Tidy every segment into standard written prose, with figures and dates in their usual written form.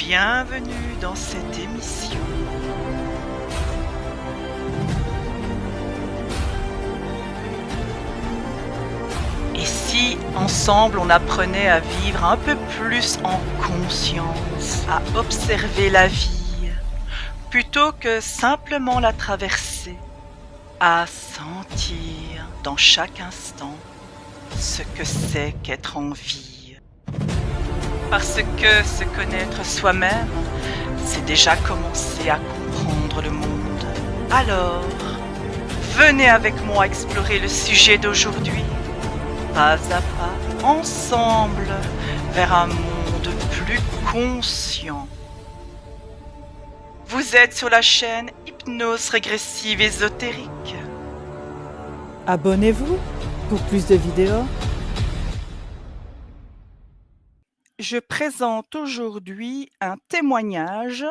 Bienvenue dans cette émission. Et si, ensemble, on apprenait à vivre un peu plus en conscience, à observer la vie, plutôt que simplement la traverser, à sentir dans chaque instant ce que c'est qu'être en vie. Parce que se connaître soi-même, c'est déjà commencer à comprendre le monde. Alors, venez avec moi explorer le sujet d'aujourd'hui, pas à pas, ensemble, vers un monde plus conscient. Vous êtes sur la chaîne Hypnose Régressive Ésotérique. Abonnez-vous pour plus de vidéos. Je présente aujourd'hui un témoignage.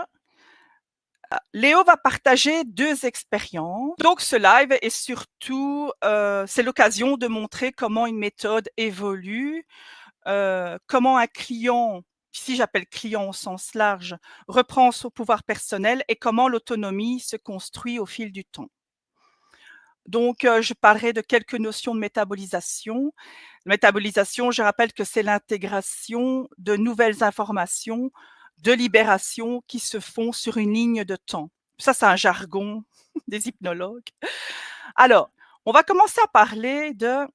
Léo va partager 2 expériences. Donc ce live est surtout, c'est l'occasion de montrer comment une méthode évolue, comment un client, ici j'appelle client au sens large, reprend son pouvoir personnel et comment l'autonomie se construit au fil du temps. Donc je parlerai de quelques notions de métabolisation. Métabolisation, je rappelle que c'est l'intégration de nouvelles informations, de libération qui se font sur une ligne de temps. Ça, c'est un jargon des hypnologues. Alors, on va commencer à parler de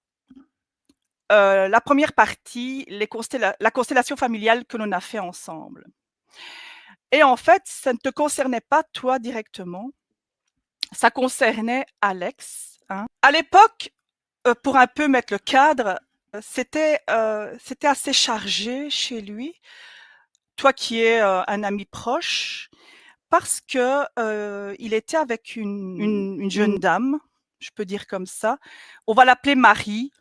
la première partie, la constellation familiale que l'on a fait ensemble. Et en fait, ça ne te concernait pas toi directement, ça concernait Alex. Hein. À l'époque, pour un peu mettre le cadre, c'était assez chargé chez lui, toi qui es un ami proche, parce que il était avec une jeune dame, je peux dire comme ça. On va l'appeler Marie.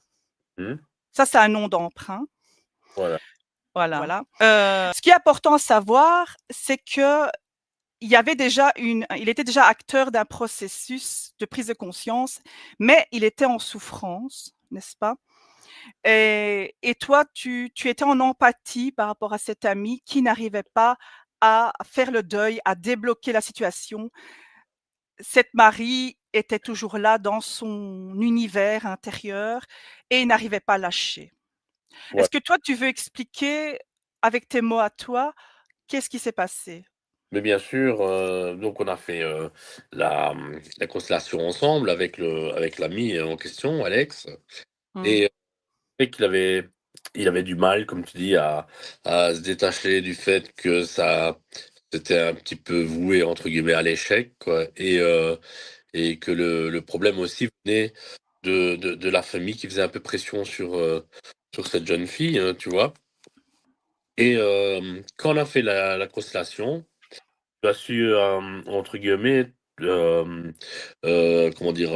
Ça, c'est un nom d'emprunt. Voilà. Voilà. Ce qui est important à savoir, c'est que il était déjà acteur d'un processus de prise de conscience, mais il était en souffrance, n'est-ce pas? Et toi, tu étais en empathie par rapport à cet ami qui n'arrivait pas à faire le deuil, à débloquer la situation. Cette Marie était toujours là dans son univers intérieur et n'arrivait pas à lâcher. Ouais. Est-ce que toi, tu veux expliquer avec tes mots à toi, qu'est-ce qui s'est passé? Mais bien sûr, donc on a fait la constellation ensemble avec l'ami en question, Alex, et fait il avait du mal, comme tu dis, à se détacher du fait que ça c'était un petit peu voué entre guillemets à l'échec, quoi, et que le problème aussi venait de la famille qui faisait un peu pression sur cette jeune fille, hein, tu vois. Et quand on a fait la constellation, tu as su, entre guillemets, comment dire?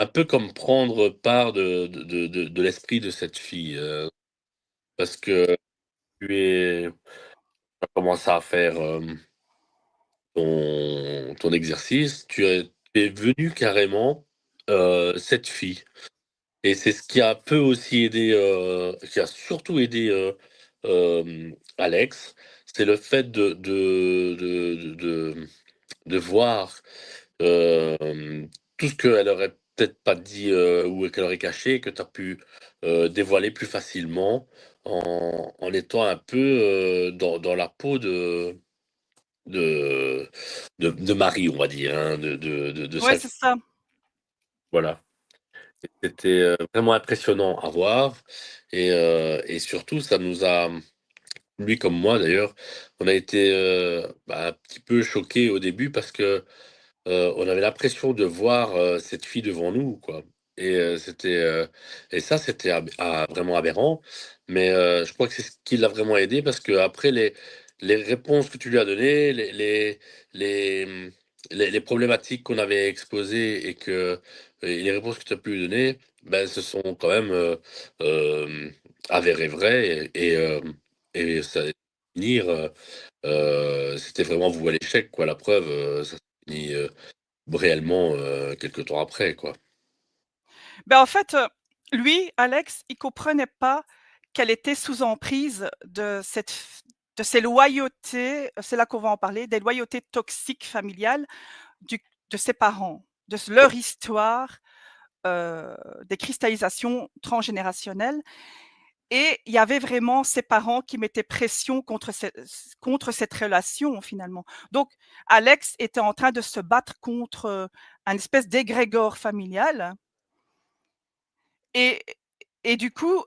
Un peu comme prendre part de l'esprit de cette fille, parce que tu as commencé à faire, ton exercice, tu es venu carrément, cette fille, et c'est ce qui a peu aussi aidé, qui a surtout aidé, Alex, c'est le fait de voir, tout ce qu'elle aurait peut-être pas dit, ou qu'elle aurait caché, que tu as pu, dévoiler plus facilement en étant un peu, dans la peau de de Marie, on va dire, hein, de Ouais, sa c'est ça. voilà. C'était, vraiment impressionnant à voir, et surtout ça nous a, lui comme moi d'ailleurs, on a été, un petit peu choqués au début parce que, on avait l'impression de voir, cette fille devant nous, quoi, et et ça, c'était vraiment aberrant, mais je crois que c'est ce qui l'a vraiment aidé parce qu'après les réponses que tu lui as données, les, mmh, les problématiques qu'on avait exposées et les réponses que tu as pu lui donner, ben, se sont quand même, avérées vraies, et ça allait finir, c'était vraiment voué à l'échec, quoi. La preuve, ça s'est fini, réellement, quelque temps après, quoi. Ben, en fait, lui, Alex, il comprenait pas qu'elle était sous emprise de de ces loyautés, c'est là qu'on va en parler, des loyautés toxiques familiales de ses parents, de leur histoire, des cristallisations transgénérationnelles. Et il y avait vraiment ses parents qui mettaient pression contre cette relation finalement. Donc Alex était en train de se battre contre un espèce d'égrégore familial. Et, et du coup,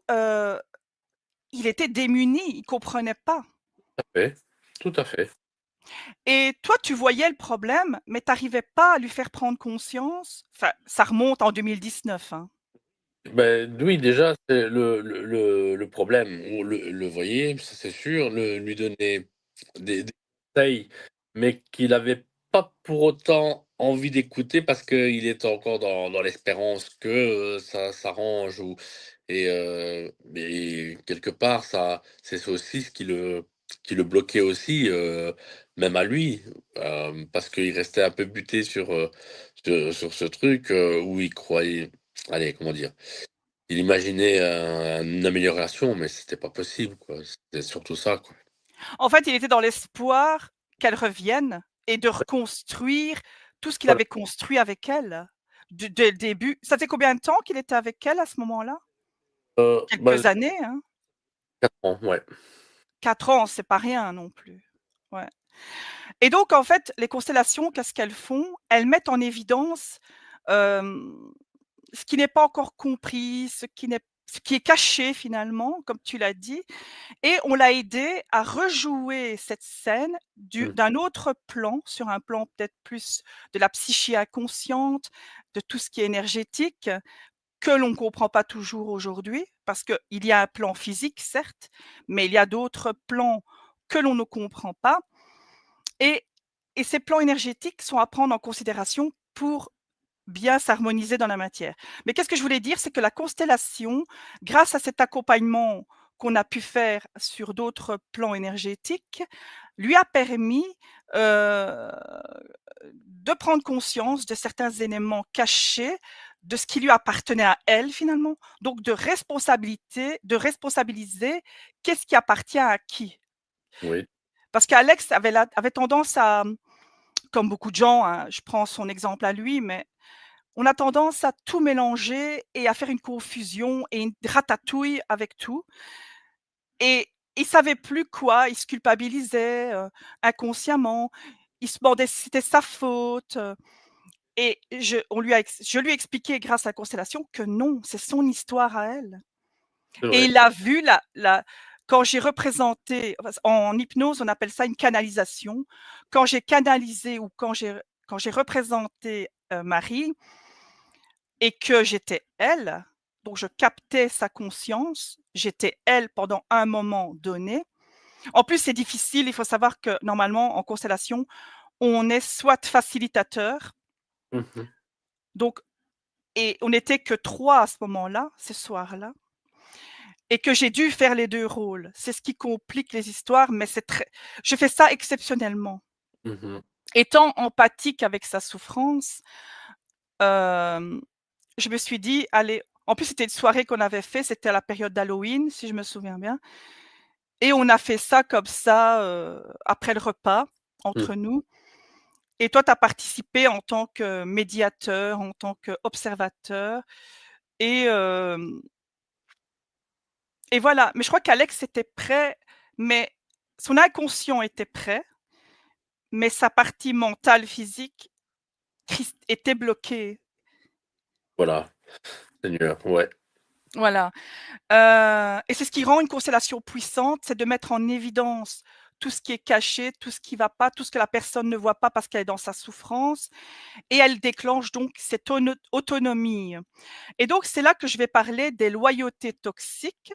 il était démuni, il ne comprenait pas. Tout à fait. Tout à fait. Et toi, tu voyais le problème, mais tu n'arrivais pas à lui faire prendre conscience. Enfin, ça remonte en 2019. Hein. Ben, oui, déjà, c'est le problème. On le voyait, ça c'est sûr, lui donner des conseils, mais qu'il avait pas pour autant envie d'écouter parce qu'il était encore dans l'espérance que, ça s'arrange mais quelque part c'est aussi ce qui le bloquait aussi, même à lui, parce qu'il restait un peu buté sur ce truc, où il croyait, allez, comment dire? Il imaginait une amélioration, mais c'était pas possible, quoi. C'était surtout ça, quoi. En fait, il était dans l'espoir qu'elle revienne et de reconstruire tout ce qu'il Voilà, avait construit avec elle, dès le début. Ça fait combien de temps qu'il était avec elle à ce moment-là? bah, Quelques années, hein? 4 ans, ouais. 4 ans, c'est pas rien non plus. Ouais. Et donc en fait, les constellations, qu'est-ce qu'elles font? Elles mettent en évidence, hem, ce qui n'est pas encore compris, ce qui est caché finalement, comme tu l'as dit. Et on l'a aidé à rejouer cette scène Mmh, d'un autre plan, sur un plan peut-être plus de la psyché inconsciente, de tout ce qui est énergétique, que l'on ne comprend pas toujours aujourd'hui, parce qu'il y a un plan physique, certes, mais il y a d'autres plans que l'on ne comprend pas. Et, et ces plans énergétiques sont à prendre en considération pour bien s'harmoniser dans la matière. Mais qu'est-ce que je voulais dire? C'est que la constellation, grâce à cet accompagnement qu'on a pu faire sur d'autres plans énergétiques, lui a permis, heu, de prendre conscience de certains éléments cachés, de ce qui lui appartenait à elle finalement, donc de responsabiliser qu'est-ce qui appartient à qui. oui, Parce qu'Alex avait tendance à, comme beaucoup de gens, hein, je prends son exemple à lui, mais on a tendance à tout mélanger et à faire une confusion et une ratatouille avec tout. Et il savait plus quoi, il se culpabilisait, inconsciemment. Il se demandait si c'était sa faute, et je lui ai expliqué grâce à la constellation que non, c'est son histoire à elle. c'est Et vrai. il a vu la quand j'ai représenté, enfin, en hypnose, on appelle ça une canalisation. Quand j'ai canalisé ou quand j'ai représenté, Marie, et que j'étais elle, donc je captais sa conscience, j'étais elle pendant un moment donné. En plus, c'est difficile, il faut savoir que normalement en constellation, on est soit facilitateur, Mmh mh. donc, et on n'était que 3 à ce moment-là, ce soir-là, et que j'ai dû faire les 2 rôles. C'est ce qui complique les histoires, mais je fais ça exceptionnellement. Mmh mh. Étant empathique avec sa souffrance, hem je me suis dit: «Allez», en plus, c'était une soirée qu'on avait fait, c'était à la période d'Halloween, si je me souviens bien, et on a fait ça comme ça, après le repas, Mmh. entre nous. Et toi, tu as participé en tant que médiateur, en tant qu'observateur, et hem et voilà. Mais je crois qu'Alex était prêt, mais son inconscient était prêt, mais sa partie mentale, physique était bloquée. Voilà, Seigneur, ouais. Voilà. Et c'est ce qui rend une constellation puissante, c'est de mettre en évidence tout ce qui est caché, tout ce qui va pas, tout ce que la personne ne voit pas parce qu'elle est dans sa souffrance, et elle déclenche donc cette autonomie. Et donc c'est là que je vais parler des loyautés toxiques,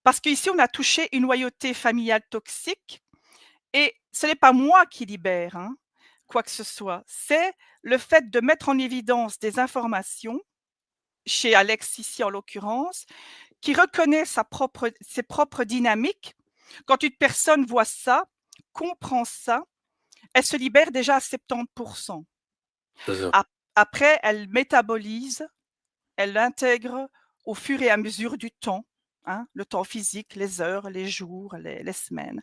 parce qu'ici on a touché une loyauté familiale toxique, et ce n'est pas moi qui libère, hein, quoi que ce soit. C'est le fait de mettre en évidence des informations, chez Alex ici en l'occurrence, qui reconnaît ses propres dynamiques. Quand une personne voit ça, comprend ça, elle se libère déjà à 70%. C'est ça. Ap Après, elle métabolise, elle l'intègre au fur et à mesure du temps, hein, le temps physique, les heures, les jours, les semaines.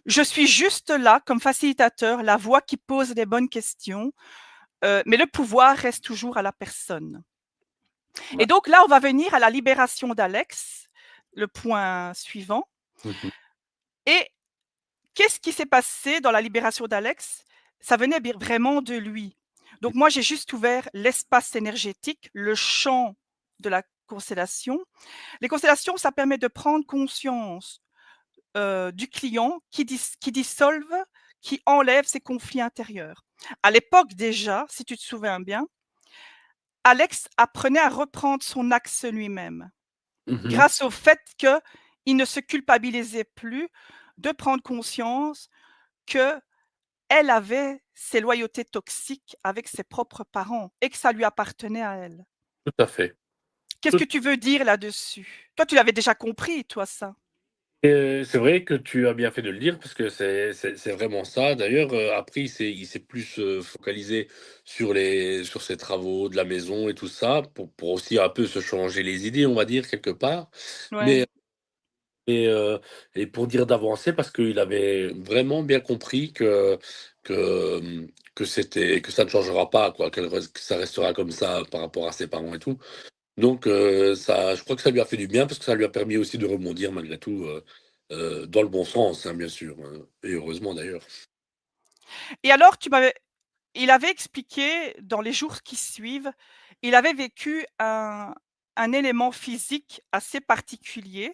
Je suis juste là comme facilitateur, la voix qui pose les bonnes questions, mais le pouvoir reste toujours à la personne. Et Ouais. donc là, on va venir à la libération d'Alex, le point suivant. Mmh. Et qu'est-ce qui s'est passé dans la libération d'Alex? Ça venait vraiment de lui. Donc moi, j'ai juste ouvert l'espace énergétique, le champ de la constellation. Les constellations, ça permet de prendre conscience du client qui dissolve, qui enlève ses conflits intérieurs. À l'époque déjà, si tu te souviens bien, Alex apprenait à reprendre son axe lui-même, Mmh. grâce au fait qu'il ne se culpabilisait plus de prendre conscience qu'elle avait ses loyautés toxiques avec ses propres parents et que ça lui appartenait à elle. Tout à fait. Qu'est-ce Tout que tu veux dire là-dessus? Toi, tu l'avais déjà compris, toi, ça? C'est vrai que tu as bien fait de le dire parce que c'est vraiment ça. D'ailleurs, après il s'est plus, focalisé sur ses travaux de la maison et tout ça pour aussi un peu se changer les idées, on va dire, quelque part. Ouais. Mais et heu et pour dire d'avancer parce qu'il avait vraiment bien compris que, que ça ne changera pas quoi, que ça restera comme ça par rapport à ses parents et tout. Donc ça je crois que ça lui a fait du bien parce que ça lui a permis aussi de rebondir malgré tout, dans le bon sens, hein, bien sûr, et heureusement d'ailleurs. Et alors, il avait expliqué dans les jours qui suivent, il avait vécu un élément physique assez particulier.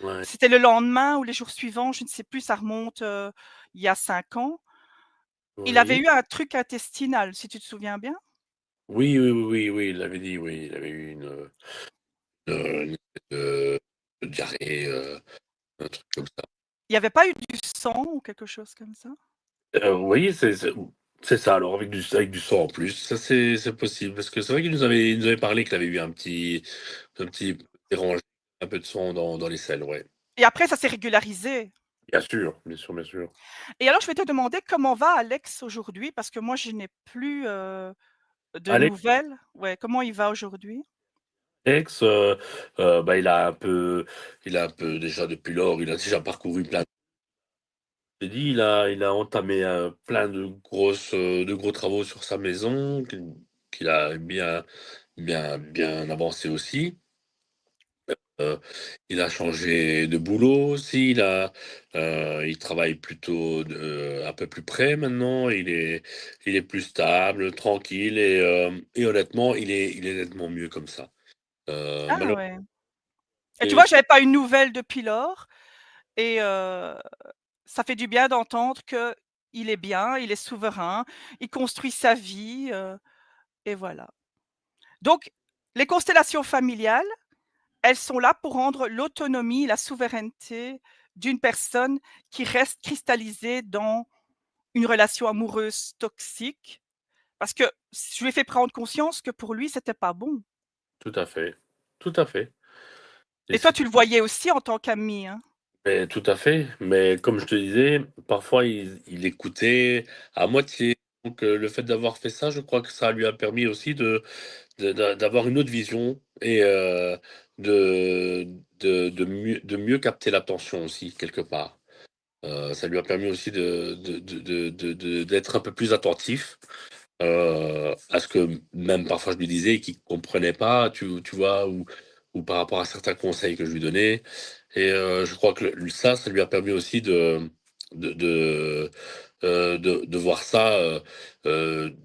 Ouais, C'était le lendemain ou les jours suivants, je ne sais plus, ça remonte, il y a 5 ans. Il avait oui. eu un truc intestinal, si tu te souviens bien? Oui, oui, oui, oui, oui, il l'avait dit, oui, il avait eu une espèce de diarrhée, un truc comme ça. Il n'y avait pas eu du sang ou quelque chose comme ça? Oui, c'est ça alors avec du sang en plus, ça c'est possible parce que c'est vrai qu'il nous avait parlé qu'il avait eu un petit dérangement, un peu de sang dans les selles, ouais. Et après ça s'est régularisé. Bien sûr, bien sûr, bien sûr. Et alors je vais te demander comment va Alex aujourd'hui? Parce que moi je n'ai plus, de Alex, nouvelles. Ouais, comment il va aujourd'hui? bah, il a un peu déjà depuis lors, il a déjà parcouru plein j'ai dit, il a entamé, plein de gros travaux sur sa maison qu'il a bien avancé aussi. Heu, il a changé de boulot aussi, il travaille plutôt un peu plus près maintenant, il est plus stable, tranquille et honnêtement, il est nettement mieux comme ça. Ah Malheureusement ouais. Et tu vois, j'avais pas eu de nouvelles depuis lors et ça fait du bien d'entendre qu'il est bien, il est souverain, il construit sa vie, et voilà. Donc les constellations familiales, elles sont là pour rendre l'autonomie, la souveraineté d'une personne qui reste cristallisée dans une relation amoureuse toxique, parce que je lui ai fait prendre conscience que pour lui, c'était pas bon. tout à fait, tout à fait et Et toi, c'est tu le voyais aussi en tant qu'ami, hein? mais tout à fait, mais comme je te disais, parfois il écoutait à moitié, donc le fait d'avoir fait ça, je crois que ça lui a permis aussi d'avoir une autre vision et de de mieux capter l'attention aussi quelque part. Ça lui a permis aussi d'être un peu plus attentif, à ce que même parfois je lui disais qu'il comprenait pas, tu vois? Ou par rapport à certains conseils que je lui donnais et je crois que le ça lui a permis aussi de de, de voir ça, heu,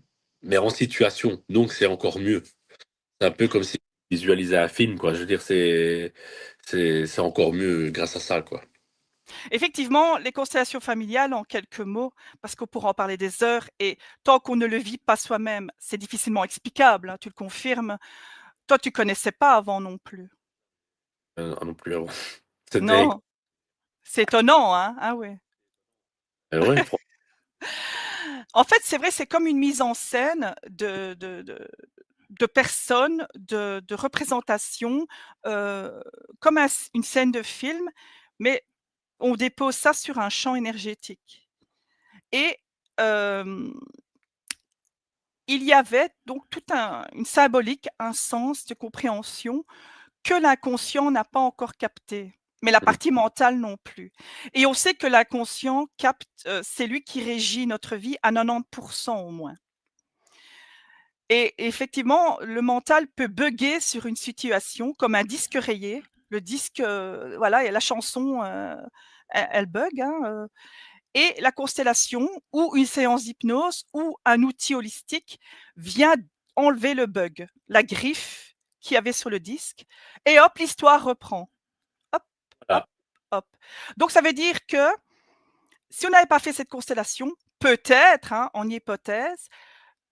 mais en situation, donc c'est encore mieux. C'est un peu comme si visualisait un film, quoi. Je veux dire, c'est encore mieux grâce à ça, quoi. Effectivement, les constellations familiales, en quelques mots, parce qu'on pourra en parler des heures et tant qu'on ne le vit pas soi-même, c'est difficilement explicable, hein, tu le confirmes. Toi, tu connaissais pas avant non plus? Ah non plus avant. C'était Non? C'est étonnant, hein? Ah ouais. ouais, fran En fait, c'est vrai, c'est comme une mise en scène de personnes, de représentations, comme une scène de film, mais on dépose ça sur un champ énergétique et hem il y avait donc toute une symbolique, un sens de compréhension que l'inconscient n'a pas encore capté, mais la partie mentale non plus. Et on sait que l'inconscient capte, c'est lui qui régit notre vie à 90 au moins. Et effectivement, le mental peut bugger sur une situation comme un disque rayé. Le disque, voilà, et la chanson, elle bug, hein, et la constellation ou une séance d'hypnose ou un outil holistique vient enlever le bug, la griffe qu'il y avait sur le disque et hop, l'histoire reprend. Hop, hop, Voilà. hop. Donc ça veut dire que si on n'avait pas fait cette constellation, peut-être, hein, en hypothèse,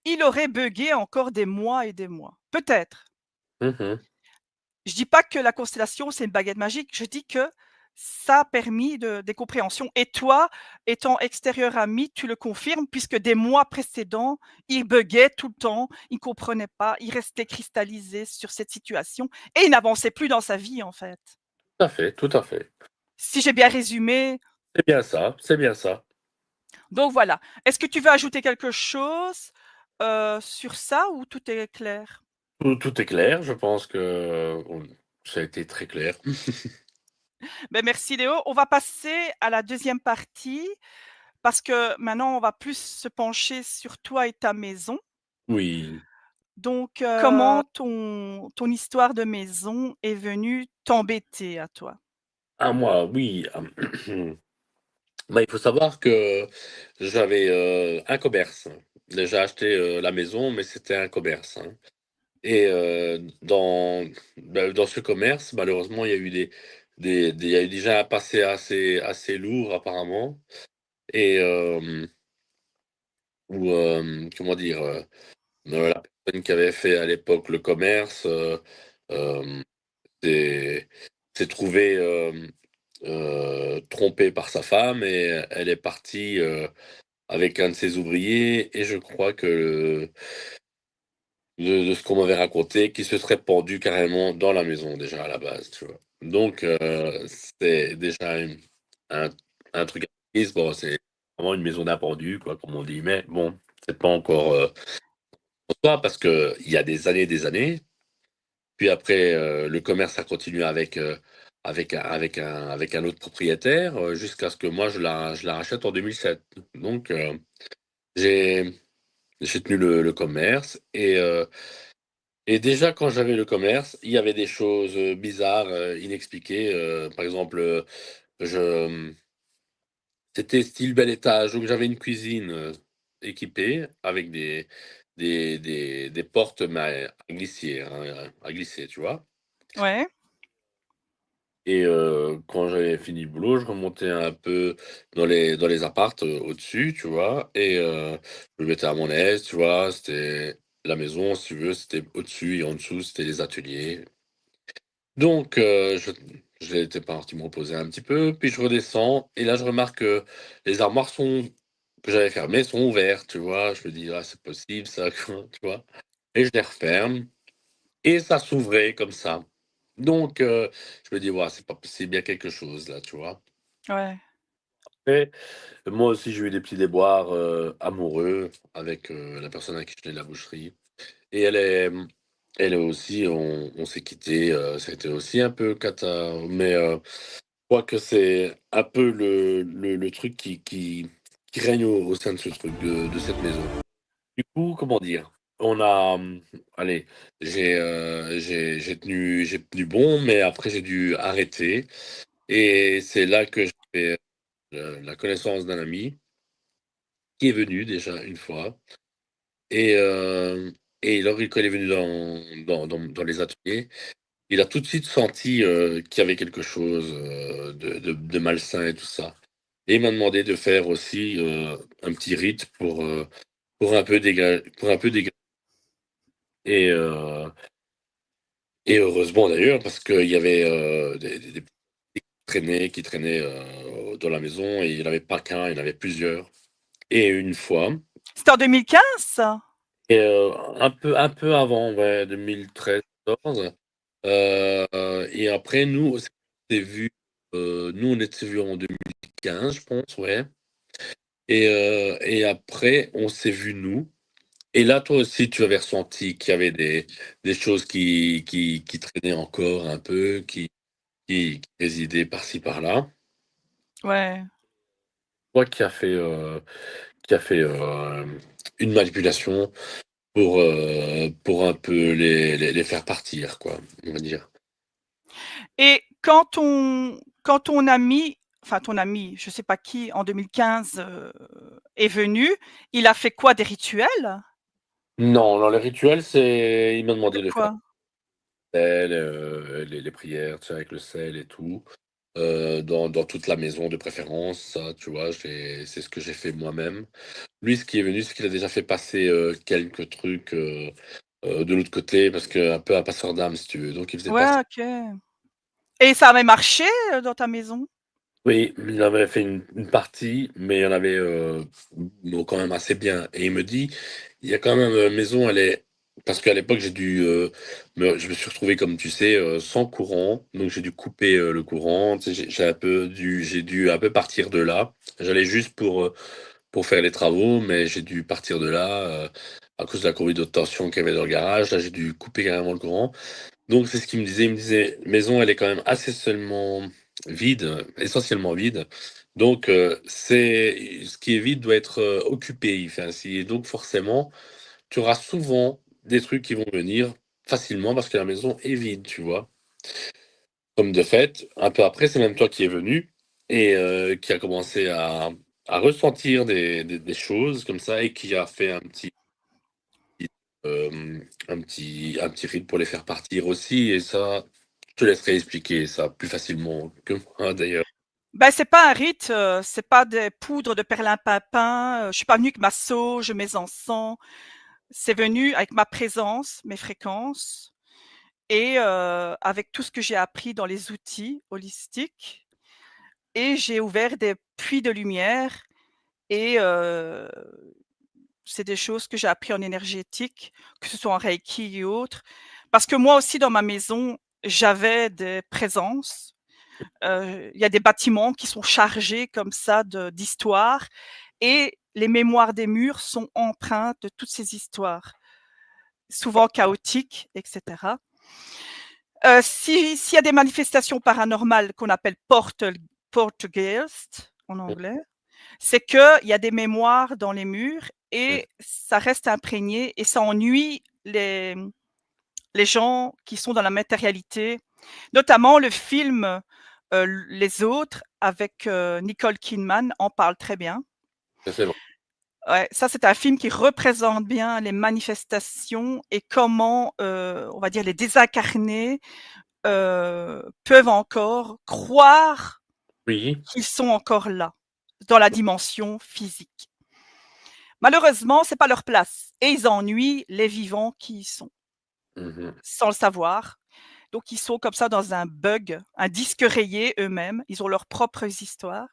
il aurait buggé encore des mois et des mois. Peut-être. Mmh. Je dis pas que la constellation, c'est une baguette magique, je dis que ça a permis des compréhensions et toi, étant extérieur à mi, tu le confirmes puisque des mois précédents, il buggait tout le temps, il comprenait pas, il restait cristallisé sur cette situation et il n'avançait plus dans sa vie, en fait. Tout à fait, tout à fait. Si j'ai bien résumé, C'est bien ça, c'est bien ça. donc voilà. Est-ce que tu veux ajouter quelque chose, sur ça ou tout est clair? Tout est clair, je pense que, ça a été très clair. Ben merci Léo. On va passer à la deuxième partie. Parce que maintenant, on va plus se pencher sur toi et ta maison. Oui. Donc, comment ton histoire de maison est venue t'embêter à toi? À moi, oui, bah, il faut savoir que j'avais, un commerce. J'ai acheté, la maison, mais c'était un commerce, hein, et dans ce commerce, malheureusement, il y a eu il y a eu déjà un passé assez lourd apparemment et où, comment dire? La personne qui avait fait à l'époque le commerce, hem, s'est s'est trouvée, trompée par sa femme et elle est partie, avec un de ses ouvriers et je crois que de ce qu'on m'avait raconté, qu'il se serait pendu carrément dans la maison déjà à la base, tu vois? Donc c'est déjà un un truc à prise. Bon, c'est vraiment une maison d'un pendu quoi, comme on dit, mais bon, c'est pas encore, pas parce qu'il y a des années. Puis après, le commerce a continué avec un autre propriétaire, jusqu'à ce que moi je la rachète en 2007. Donc j'ai j'ai tenu le commerce et déjà quand j'avais le commerce, il y avait des choses, bizarres, inexpliquées, par exemple, je, c'était style bel étage, donc j'avais une cuisine, équipée avec des portes, mais à glisser, hein, à glisser, tu vois? Ouais, Et quand j'avais fini le boulot, je remontais un peu dans les apparts, au-dessus, tu vois? Et je me mettais à mon aise, tu vois? C'était la maison, si tu veux, c'était au-dessus et en dessous, c'était les ateliers. Donc j'étais parti me reposer un petit peu, puis je redescends et là, je remarque que les armoires que j'avais fermées sont ouvertes, tu vois? Je me dis: «Ah, c'est possible ça», tu vois? Et je les referme et ça s'ouvrait comme ça. Donc je me dis: «Ouah, c'est pas possible, il y a quelque chose là», tu vois? ouais, Et moi aussi, j'ai eu des petits déboires, amoureux avec, la personne à qui je tenais la boucherie et elle est aussi on s'est quittés, ça a été aussi un peu cata, mais je crois que c'est un peu le truc qui règne au sein de ce truc, de cette maison. Du coup, comment dire? On a, allez, j'ai tenu bon, mais après j'ai dû arrêter et c'est là que j'ai fait, la connaissance d'un ami qui est venu déjà une fois et quand il est venu dans les ateliers, il a tout de suite senti, qu'il y avait quelque chose, de malsain et tout ça et il m'a demandé de faire aussi, un petit rite pour un peu déga et heureusement d'ailleurs parce qu'il y avait, des qui traînaient, dans la maison et il y en avait pas qu'un, il y en avait plusieurs et une fois c'était en 2015 ça? et un peu avant, ouais, 2013-14, et après nous, on s'est vus, nous on s'est vus en 2015 je pense, ouais et après on s'est vus nous Et là, toi aussi, tu avais ressenti qu'il y avait des choses qui traînaient encore un peu, qui résidaient par-ci par-là. Ouais. Toi qui a fait une manipulation pour un peu les faire partir, quoi, on va dire. Et quand ton ami, enfin ton ami, je sais pas qui, en 2015, est venu, il a fait quoi? Des rituels? Non, non, les rituels, il m'a De demandé de faire quoi? le sel, les prières, tu sais, avec le sel et tout, dans toute la maison de préférence, ça, tu vois? C'est ce que j'ai fait moi-même. Lui, ce qui est venu, c'est qu'il a déjà fait passer, quelques trucs, de l'autre côté parce qu'un peu un passeur d'âme, si tu veux, donc il faisait passer. Ouais, OK. Et ça avait marché, dans ta maison? Oui, il avait fait une partie, mais il y en avait, bon, quand même assez bien et il me dit: «Il y a quand même, maison, elle est» parce qu'à l'époque, je me suis retrouvé, comme tu sais, sans courant, donc j'ai dû couper, le courant, tu sais, j'ai dû un peu partir de là. J'allais juste pour faire les travaux, mais j'ai dû partir de là, à cause de la courbe de tension qu'il y avait dans le garage. Là, j'ai dû couper carrément le courant. Donc c'est ce qu'il me disait. Il me disait: «Maison, elle est quand même assez seulement vide, essentiellement vide. Donc c'est ce qui est vide doit être, occupé», il fait ainsi et donc forcément, tu auras souvent des trucs qui vont venir facilement parce que la maison est vide, tu vois? Comme de fait, un peu après, c'est même toi qui es venu et qui a commencé à ressentir des choses comme ça et qui a fait un petit rite pour les faire partir aussi et ça, je te laisserai expliquer ça plus facilement que moi d'ailleurs. Ben c'est pas un rite, c'est pas des poudres de perlimpinpin, je suis pas venue avec ma sauge, mes encens. C'est venu avec ma présence, mes fréquences et avec tout ce que j'ai appris dans les outils holistiques et j'ai ouvert des puits de lumière et c'est des choses que j'ai appris en énergétique, que ce soit en reiki et autres. Parce que moi aussi dans ma maison, j'avais des présences. Il y a des bâtiments qui sont chargés comme ça d'histoires et les mémoires des murs sont empreintes de toutes ces histoires, souvent chaotiques et cetera. S'il y a des manifestations paranormales qu'on appelle poltergeist en anglais, c'est qu'il y a des mémoires dans les murs Mmh, et ça reste imprégné et ça ennuie les gens qui sont dans la matérialité. Notamment le film Les Autres avec Nicole Kidman en parle très bien. ça c'est vrai. Ouais, ça c'est un film qui représente bien les manifestations et comment, on va dire les désincarnés, peuvent encore croire Oui. qu'ils sont encore là, dans la dimension physique. Malheureusement, c'est pas leur place et ils ennuient les vivants qui y sont, Mmh. sans le savoir. Donc ils sont comme ça dans un bug, un disque rayé eux-mêmes, ils ont leurs propres histoires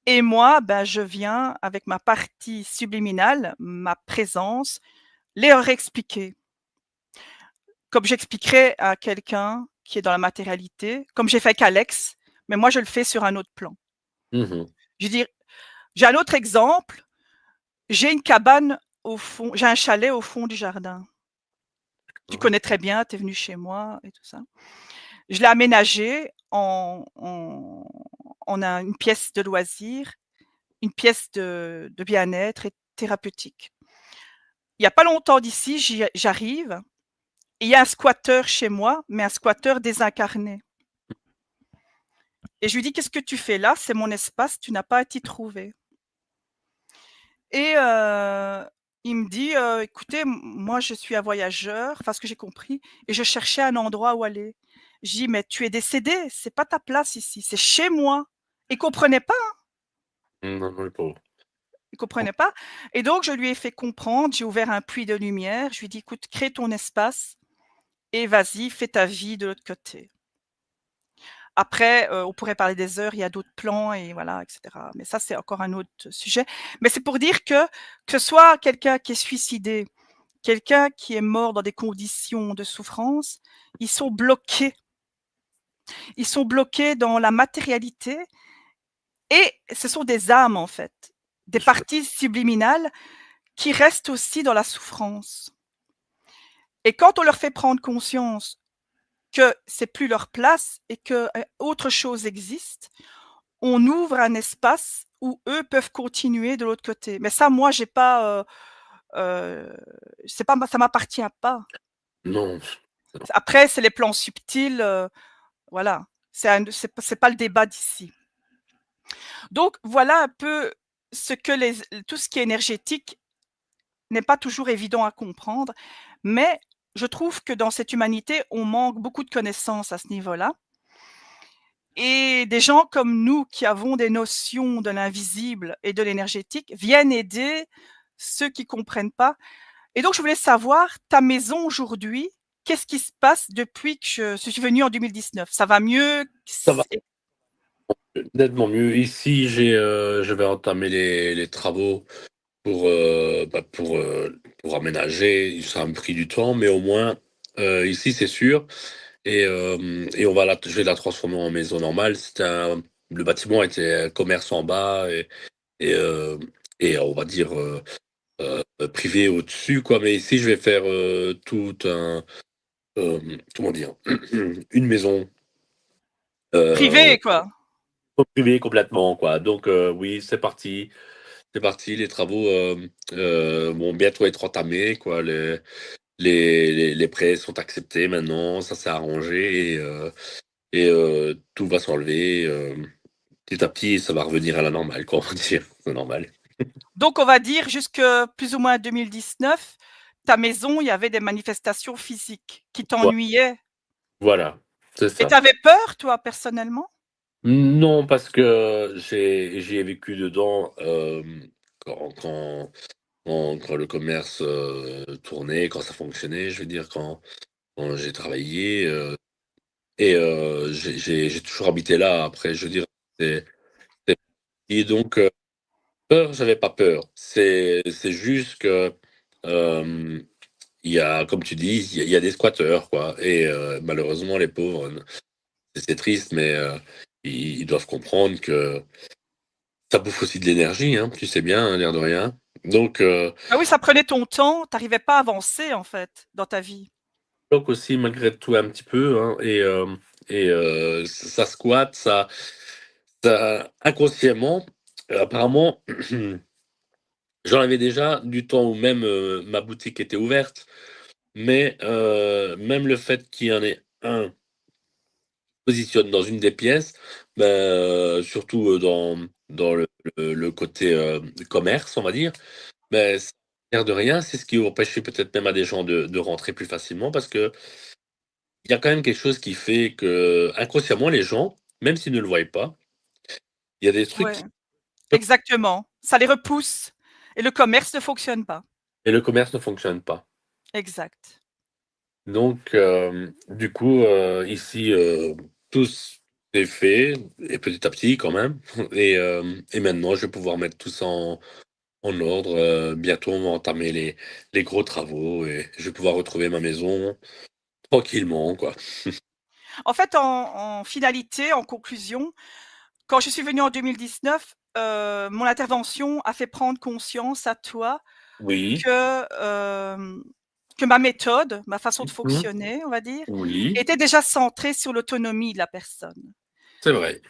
et moi, ben, je viens avec ma partie subliminale, ma présence, les leur expliquer. Comme j'expliquerais à quelqu'un qui est dans la matérialité, comme j'ai fait avec Alex, mais moi je le fais sur un autre plan. Mmh. Je veux dire, j'ai un autre exemple, j'ai une cabane au fond, j'ai un chalet au fond du jardin. Tu D'accord. connais très bien, tu es venu chez moi et tout ça. Je l'ai aménagé en une pièce de loisirs, une pièce de bien-être et thérapeutique. Il y a pas longtemps d'ici, j'arrive et il y a un squatteur chez moi, mais un squatteur désincarné. Et je lui dis: «Qu'est-ce que tu fais là? C'est mon espace, tu n'as pas à t'y trouver». Et il me dit: «Écoutez, moi je suis un voyageur», enfin ce que j'ai compris, «et je cherchais un endroit où aller». Je dis: «Mais tu es décédé, c'est pas ta place ici, c'est chez moi». Il comprenait pas, Non, non, le pauvre. il comprenait pas et donc je lui ai fait comprendre, j'ai ouvert un puits de lumière, je lui ai dit: «Écoute, crée ton espace et vas-y, fais ta vie de l'autre côté». Après, on pourrait parler des heures, il y a d'autres plans et voilà et cetera. Mais ça, c'est encore un autre sujet. Mais c'est pour dire que ce soit quelqu'un qui est suicidé, quelqu'un qui est mort dans des conditions de souffrance, ils sont bloqués. Ils sont bloqués dans la matérialité et ce sont des âmes, en fait, des Bien sûr. parties subliminales qui restent aussi dans la souffrance. Et quand on leur fait prendre conscience que c'est plus leur place et que autre chose existe, on ouvre un espace où eux peuvent continuer de l'autre côté. Mais ça, moi, j'ai pas, c'est pas, ça m'appartient pas. Non. Après, c'est les plans subtils, voilà. C'est pas le débat d'ici. Donc, voilà un peu ce que tout ce qui est énergétique n'est pas toujours évident à comprendre, mais je trouve que dans cette humanité, on manque beaucoup de connaissances à ce niveau-là. Et des gens comme nous qui avons des notions de l'invisible et de l'énergétique viennent aider ceux qui comprennent pas. Et donc, je voulais savoir, ta maison aujourd'hui, qu'est-ce qui se passe depuis que je suis venue en 2019? Ça va mieux? Ça va nettement mieux. Ici, je vais entamer les travaux pour aménager. Ça a pris du temps, mais au moins, ici, c'est sûr. Et je vais la transformer en maison normale. Le bâtiment était commerce en bas et on va dire privé au-dessus, quoi. Mais ici, je vais faire comment dire, une maison Privé, quoi. privée complètement, quoi. Donc oui, c'est parti. Les travaux vont bientôt être entamés, quoi. Les prêts sont acceptés maintenant, ça s'est arrangé et tout va s'enlever petit à petit, ça va revenir à la normale, quoi, on va dire. C'est normal. Donc, on va dire jusque plus ou moins 2019, ta maison, il y avait des manifestations physiques qui Ouais, t'ennuyaient. voilà, c'est Et tu ça. avais peur, toi, personnellement? Non, parce que j'y ai vécu dedans quand, quand, quand le commerce tournait, quand ça fonctionnait, je veux dire, quand j'ai travaillé j'ai toujours habité là. Après, je veux dire, c'est, c'est- et donc peur, j'avais pas peur. C'est juste que euh, il y a, comme tu dis, il y a des squatteurs, quoi. Et malheureusement, les pauvres, c'est triste, mais ils doivent comprendre que ça bouffe aussi de l'énergie, hein, tu sais bien, hein, l'air de rien. Donc, Ah oui, ça prenait ton temps, tu n'arrivais pas à avancer, en fait, dans ta vie. donc aussi, malgré tout, un petit peu, hein, ça squatte, inconsciemment, apparemment, j'en avais déjà du temps où même ma boutique était ouverte, mais même le fait qu'il y en ait un positionne dans une des pièces, ben, surtout dans le côté commerce, on va dire, ben, l'air de rien, c'est ce qui empêchait peut-être même à des gens de rentrer plus facilement parce que il y a quand même quelque chose qui fait que inconsciemment les gens, même s'ils ne le voient pas, il y a des trucs Ouais, exactement. Ça les repousse et le commerce ne fonctionne pas. et le commerce ne fonctionne pas. Exact. Donc, du coup, ici, tout est fait, et petit à petit quand même. Et maintenant, je vais pouvoir mettre tout ça en ordre. Bientôt, on va entamer les gros travaux et je vais pouvoir retrouver ma maison tranquillement, quoi. En fait, en finalité, en conclusion, quand je suis venue en 2019, mon intervention a fait prendre conscience à toi Oui. que, que ma méthode, ma façon de Mhm. fonctionner, on va dire, Oui, était déjà centrée sur l'autonomie de la personne. c'est vrai.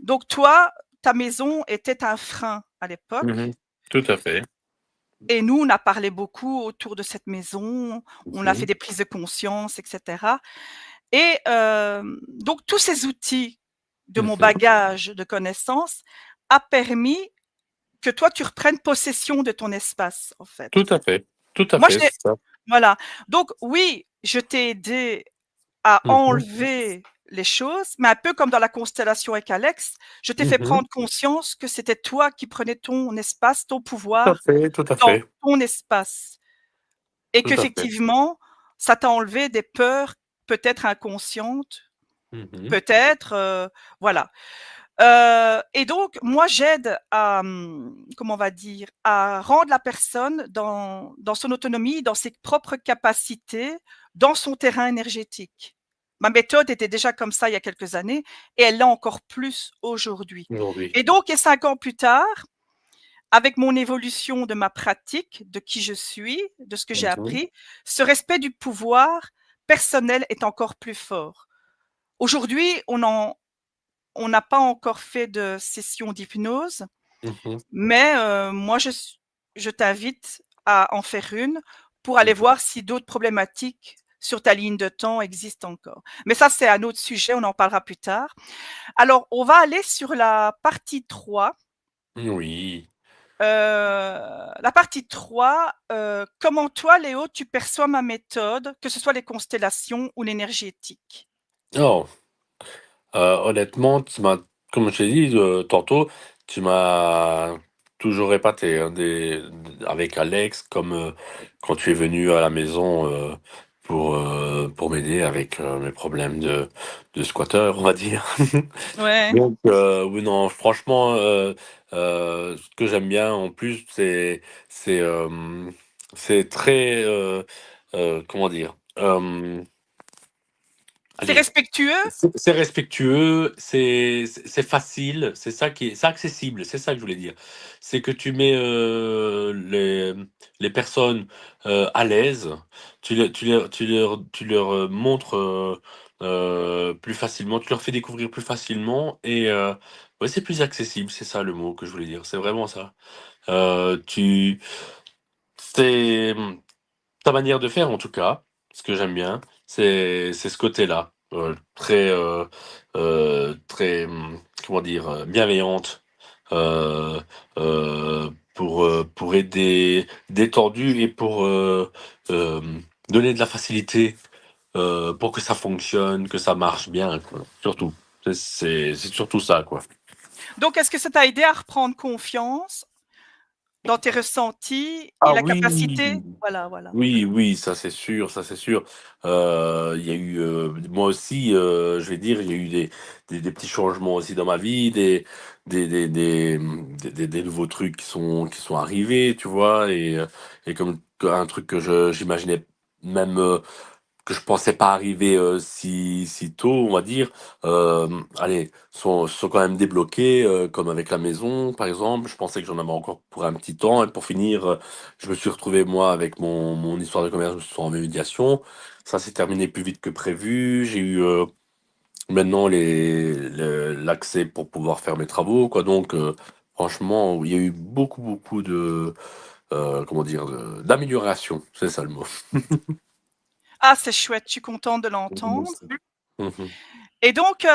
Donc toi, ta maison était un frein à l'époque Mhm. Tout à fait. et nous, on a parlé beaucoup autour de cette maison, on a fait Mhm. des prises de conscience et cetera et donc tous ces outils de mon Mhm. bagage de connaissances a permis que toi, tu reprennes possession de ton espace, en fait. Tout à fait. Tout à Moi, je fait, t'ai c'est ça. voilà. Donc oui, je t'ai aidé à Mhm. enlever les choses, mais un peu comme dans la constellation avec Alex, je t'ai fait Mhm. prendre conscience que c'était toi qui prenais ton espace, ton Tout à pouvoir fait, tout à dans fait. ton espace et Tout à fait. qu'effectivement, ça t'a enlevé des peurs peut-être inconscientes, Mhm. peut-être, voilà. Et donc moi j'aide à, comment on va dire? À rendre la personne dans son autonomie, dans ses propres capacités, dans son terrain énergétique. Ma méthode était déjà comme ça il y a quelques années et elle l'est encore plus aujourd'hui. Aujourd'hui. Et donc 5 ans plus tard, avec mon évolution de ma pratique, de qui je suis, de ce que j'ai Mmh. appris, ce respect du pouvoir personnel est encore plus fort. Aujourd'hui, on n'a pas encore fait de session d'hypnose, Mmh. mais moi, je t'invite à en faire une pour aller Mmh. voir si d'autres problématiques sur ta ligne de temps existent encore. Mais ça, c'est un autre sujet, on en parlera plus tard. Alors, on va aller sur la partie 3. Oui. La partie 3, comment toi, Léo, tu perçois ma méthode, que ce soit les constellations ou l'énergétique? Oh, honnêtement, comme je t'ai dit, tantôt, tu m'as toujours épaté, hein, avec Alex, comme, quand tu es venu à la maison, pour m'aider avec, mes problèmes de squatteur, on va dire. Ouais. Donc, oui, non, franchement, ce que j'aime bien en plus, c'est très, comment dire? C'est Allez, respectueux? c'est respectueux, c'est facile, c'est accessible, c'est ça que je voulais dire. C'est que tu mets, les personnes, à l'aise, tu leur montres, plus facilement, tu leur fais découvrir plus facilement et ouais, c'est plus accessible, c'est ça le mot que je voulais dire, c'est vraiment ça. Tu c'est, ta manière de faire en tout cas, ce que j'aime bien, c'est ce côté-là, très, comment dire? Bienveillante, heu pour aider, détendue et pour, donner de la facilité, pour que ça fonctionne, que ça marche bien, quoi, surtout. C'est surtout ça, quoi. Donc, est-ce que ça t'a aidé à reprendre confiance dans tes ressentis et Ah la oui! capacité voilà, voilà. Oui, oui, ça c'est sûr, ça c'est sûr. Il y a eu, moi aussi, je vais dire, il y a eu des petits changements aussi dans ma vie, des nouveaux trucs qui sont arrivés, tu vois? Et comme un truc que j'imaginais même, que je pensais pas arriver, si tôt, on va dire, allez, sont quand même débloqués, comme avec la maison, par exemple. Je pensais que j'en avais encore pour un petit temps et pour finir, je me suis retrouvé moi avec mon histoire de commerce, je me suis transformé en médiation. Ça s'est terminé plus vite que prévu. J'ai eu, maintenant l'accès pour pouvoir faire mes travaux, quoi. Donc, franchement, il y a eu beaucoup, beaucoup de, comment dire? D'amélioration, c'est ça le mot. Ah, c'est chouette, je suis contente de Mmh l'entendre. mh. Et donc,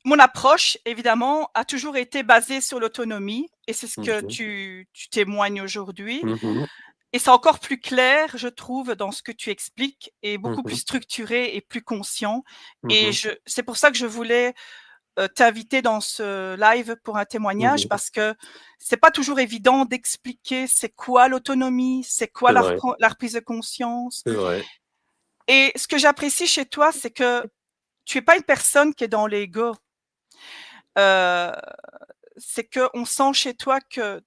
mon approche, évidemment, a toujours été basée sur l'autonomie et c'est ce Mmh que mh. tu témoignes aujourd'hui. Mmh mh. Et c'est encore plus clair, je trouve, dans ce que tu expliques et Mmh beaucoup plus mh. structuré et plus conscient. Mmh Et mh. c'est pour ça que je voulais t'inviter dans ce live pour un Mmh témoignage mh. parce que c'est pas toujours évident d'expliquer c'est quoi l'autonomie, c'est quoi C'est vrai, la reprise de conscience. c'est vrai. Et ce que j'apprécie chez toi, c'est que tu es pas une personne qui est dans l'ego. Euh, c'est que on sent chez toi que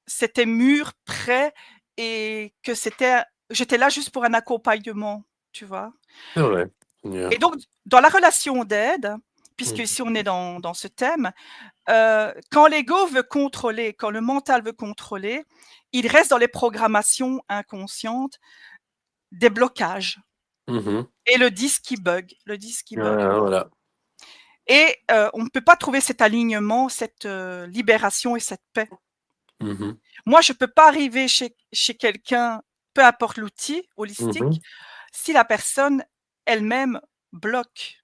c'était mûr, prêt et que j'étais là juste pour un accompagnement, tu vois. C'est vrai. Yeah. Et donc, dans la relation d'aide, puisque Mmh. ici on est dans ce thème, quand l'ego veut contrôler, quand le mental veut contrôler, il reste dans les programmations inconscientes des blocages Mmh mh. et le disque qui bug, le disque qui bug. Voilà. Et on ne peut pas trouver cet alignement, cette libération et cette paix. Mmh mh. Moi, je ne peux pas arriver chez quelqu'un, peu importe l'outil Mmh mh. holistique, si la personne elle-même bloque.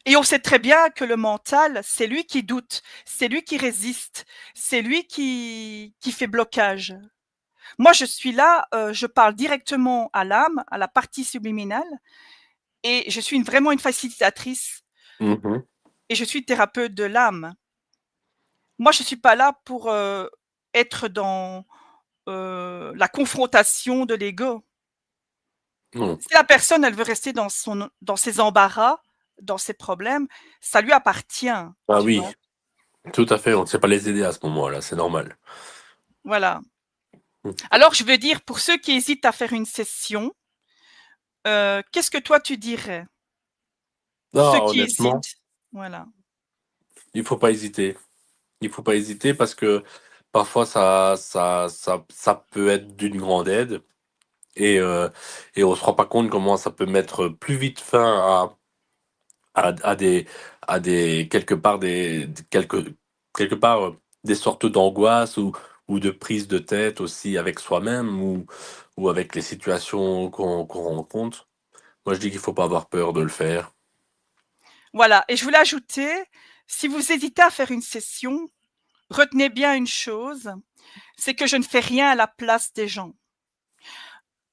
Et on sait très bien que le mental, c'est lui qui doute, c'est lui qui résiste, c'est lui qui fait blocage. Moi, je suis là, je parle directement à l'âme, à la partie subliminale et je suis vraiment une facilitatrice Mmh mh. et je suis thérapeute de l'âme. Moi, je ne suis pas là pour, être dans, la confrontation de l'ego. Non. Si la personne, elle veut rester dans ses embarras, dans ses problèmes, ça lui appartient, Ah tu oui, vois? tout à fait, on ne sait pas les aider à ce moment-là, c'est normal. Voilà. Mmh. Alors je veux dire, pour ceux qui hésitent à faire une session, qu'est-ce que toi tu dirais? Ceux Non, qui honnêtement, hésitent, voilà. il faut pas hésiter. Il faut pas hésiter parce que parfois ça peut être d'une grande aide et heu et on se rend pas compte comment ça peut mettre plus vite fin à des quelque part quelque part, des sortes d'angoisse ou de prise de tête aussi avec soi-même ou avec les situations qu'on rencontre. Moi, je dis qu'il faut pas avoir peur de le faire. Voilà, et je voulais ajouter, si vous hésitez à faire une session, retenez bien une chose, c'est que je ne fais rien à la place des gens.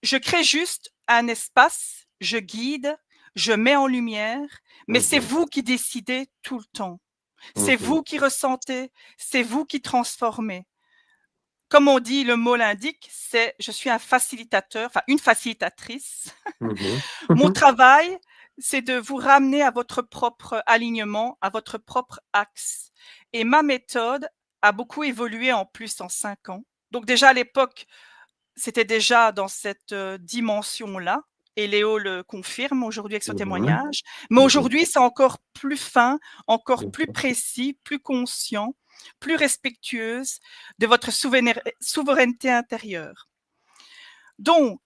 Je crée juste un espace, je guide, je mets en lumière, mais Mmh c'est mh. vous qui décidez tout le temps. C'est Mmh mh. vous qui ressentez, c'est vous qui transformez. Comme on dit, le mot l'indique, c'est je suis un facilitateur, enfin une facilitatrice. Mmh mh. Mon Mmh travail, c'est de vous ramener à votre propre alignement, à votre propre axe. Et ma méthode a beaucoup évolué en plus en 5 ans. Donc déjà à l'époque, c'était déjà dans cette dimension-là. Et Léo le confirme aujourd'hui avec ce mh. témoignage. Mais Mmh mh. aujourd'hui, c'est encore plus fin, encore plus Mmh précis, plus conscient, plus respectueuse de votre souveraineté intérieure. Donc,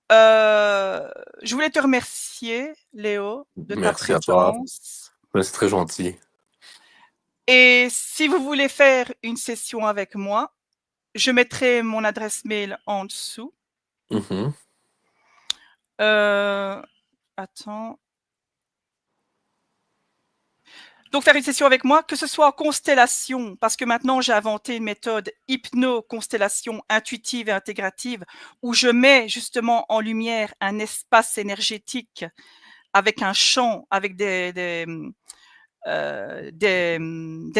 je voulais te remercier, Léo, de ta Merci à toi. présence. Ouais, c'est très gentil. Et si vous voulez faire une session avec moi, je mettrai mon adresse mail en dessous. Mmh mh. Heu, attends. Donc faire une session avec moi, que ce soit en constellation, parce que maintenant j'ai inventé une méthode hypno-constellation intuitive et intégrative, où je mets justement en lumière un espace énergétique avec un champ, avec des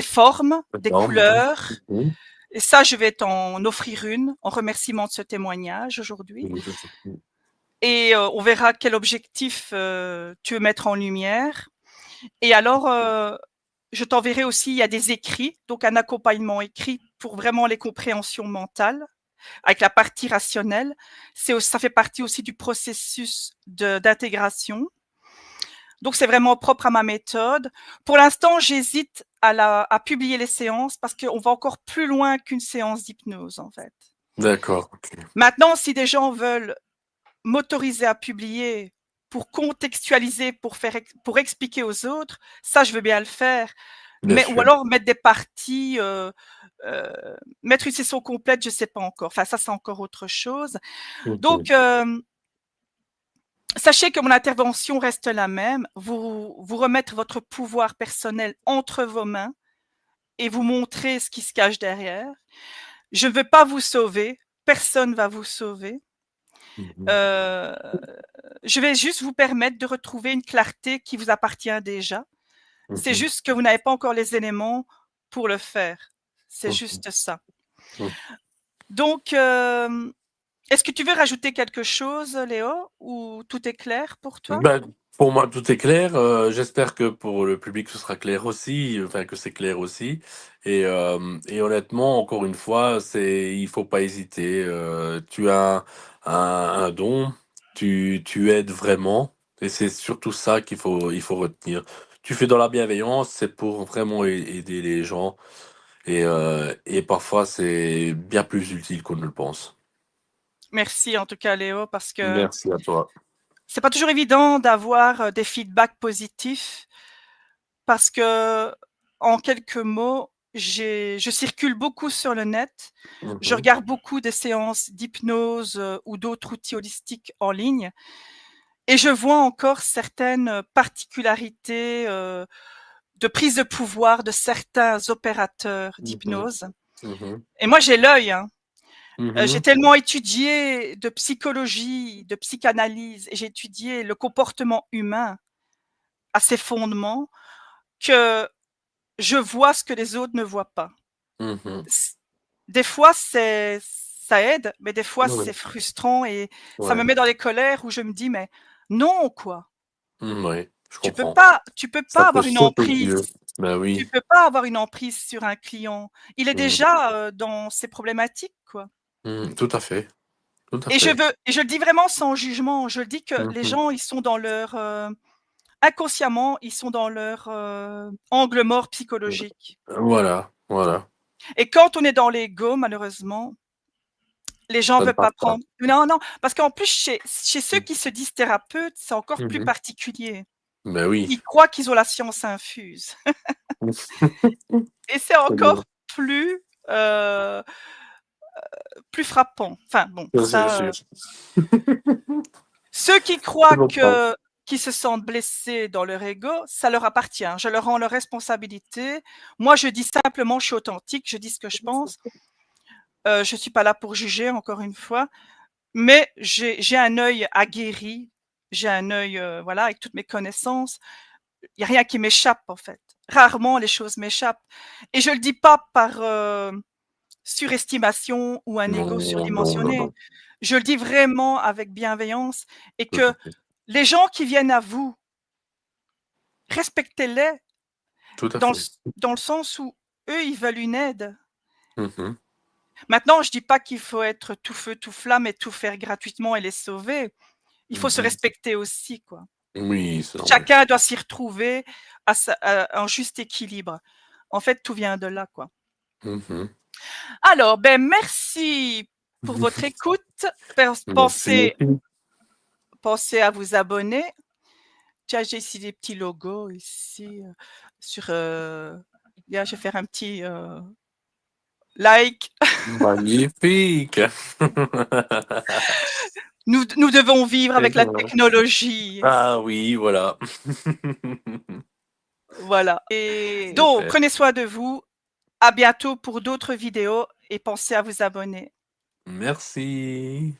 formes, des D'accord. Mmh mh. couleurs. Mmh mh. Et ça, je vais t'en offrir une en remerciement de ce témoignage aujourd'hui. Et on verra quel objectif tu veux mettre en lumière. Et alors, je t'enverrai aussi, il y a des écrits, donc un accompagnement écrit pour vraiment les compréhensions mentales, avec la partie rationnelle. Ça fait partie aussi du processus d'intégration. Donc, c'est vraiment propre à ma méthode. Pour l'instant, j'hésite à publier les séances parce qu'on va encore plus loin qu'une séance d'hypnose, en fait. D'accord, OK. Maintenant, si des gens veulent m'autoriser à publier pour contextualiser, pour expliquer aux autres, ça, je veux bien le faire. Bien Ou sûr. alors mettre des parties, mettre une session complète, je sais pas encore. Enfin, ça, c'est encore autre chose. Mmh mh. Donc, sachez que mon intervention reste la même. Vous remettre votre pouvoir personnel entre vos mains et vous montrer ce qui se cache derrière. Je ne veux pas vous sauver. Personne va vous sauver. Mmh mh. Heu, je vais juste vous permettre de retrouver une clarté qui vous appartient déjà. Mmh C'est mh. juste que vous n'avez pas encore les éléments pour le faire. C'est Mmh mh. juste ça. Mmh. Donc, est-ce que tu veux rajouter quelque chose, Léo, ou tout est clair pour toi? Bah, pour moi, tout est clair, j'espère que pour le public, ce sera clair aussi, enfin que c'est clair aussi et honnêtement, encore une fois, il faut pas hésiter, tu as un don, tu aides vraiment et c'est surtout ça il faut retenir. Tu fais dans la bienveillance, c'est pour vraiment aider les gens et parfois c'est bien plus utile qu'on ne le pense. Merci en tout cas, Léo, parce que Merci à toi. c'est pas toujours évident d'avoir, des feedbacks positifs parce que, en quelques mots, je circule beaucoup sur le net. Mmh Je mh. regarde beaucoup de séances d'hypnose, ou d'autres outils holistiques en ligne et je vois encore certaines particularités, de prise de pouvoir de certains opérateurs Mmh mh. d'hypnose. Mmh mh. Et moi, j'ai l'œil, hein. Mmh J'ai mh. tellement étudié de psychologie, de psychanalyse et j'ai étudié le comportement humain à ses fondements que je vois ce que les autres ne voient pas. Mmh mh. S Des fois, ça aide, mais des fois, Ouais, c'est frustrant et ça me ouais. met dans les colères où je me dis: «Mais non, quoi! Ouais, je Tu peux comprends. pas tu peux Ça pas te avoir une saute aux emprise. yeux. Bah Tu oui. peux pas avoir une emprise sur un client. Il est Mmh. déjà, dans ses problématiques, quoi». Mmh. Tout à fait, tout à Et fait. je le dis vraiment sans jugement. Je le dis que Mmh les mh. gens, ils sont dans leur, inconsciemment, ils sont dans leur, angle mort psychologique. Voilà, voilà. Et quand on est dans l'ego, malheureusement, les gens Ça ne ne veulent pas passe pas. prendre. Non, non, parce qu'en plus, chez ceux qui se disent thérapeutes, c'est encore plus Mmh. particulier. Ben oui. Ils croient qu'ils ont la science infuse. Et c'est encore plus, plus frappant. Enfin bon, Ça, c'est ça, sûr. ceux qui Je croient comprends. qui se sentent blessés dans leur ego, ça leur appartient. Je leur rends leur responsabilité. Moi, je dis simplement, je suis authentique, je dis ce que je pense. Je suis pas là pour juger, encore une fois, mais j'ai un œil aguerri, j'ai un œil, voilà, avec toutes mes connaissances. Il y a rien qui m'échappe, en fait. Rarement les choses m'échappent et je le dis pas par, surestimation ou un ego Non, non, non, surdimensionné. non. Je le dis vraiment avec bienveillance et Tout que à fait. les gens qui viennent à vous, respectez-les Tout à dans fait. dans le sens où eux, ils veulent une aide. Mmh. Maintenant, je dis pas qu'il faut être tout feu, tout flamme et tout faire gratuitement et les sauver. Il faut se Mmh. respecter aussi, quoi. Oui, c'est normal. Chacun doit s'y retrouver à un juste équilibre. En fait, tout vient de là, quoi. Mmh. Alors, ben, merci pour votre écoute. Merci. Pensez à vous abonner. Tiens, j'ai ici des petits logos ici, sur, là, je vais faire un petit, like. Magnifique. Nous devons vivre avec la technologie. Ah oui, voilà. Voilà et donc Super. prenez soin de vous. À bientôt pour d'autres vidéos et pensez à vous abonner. Merci.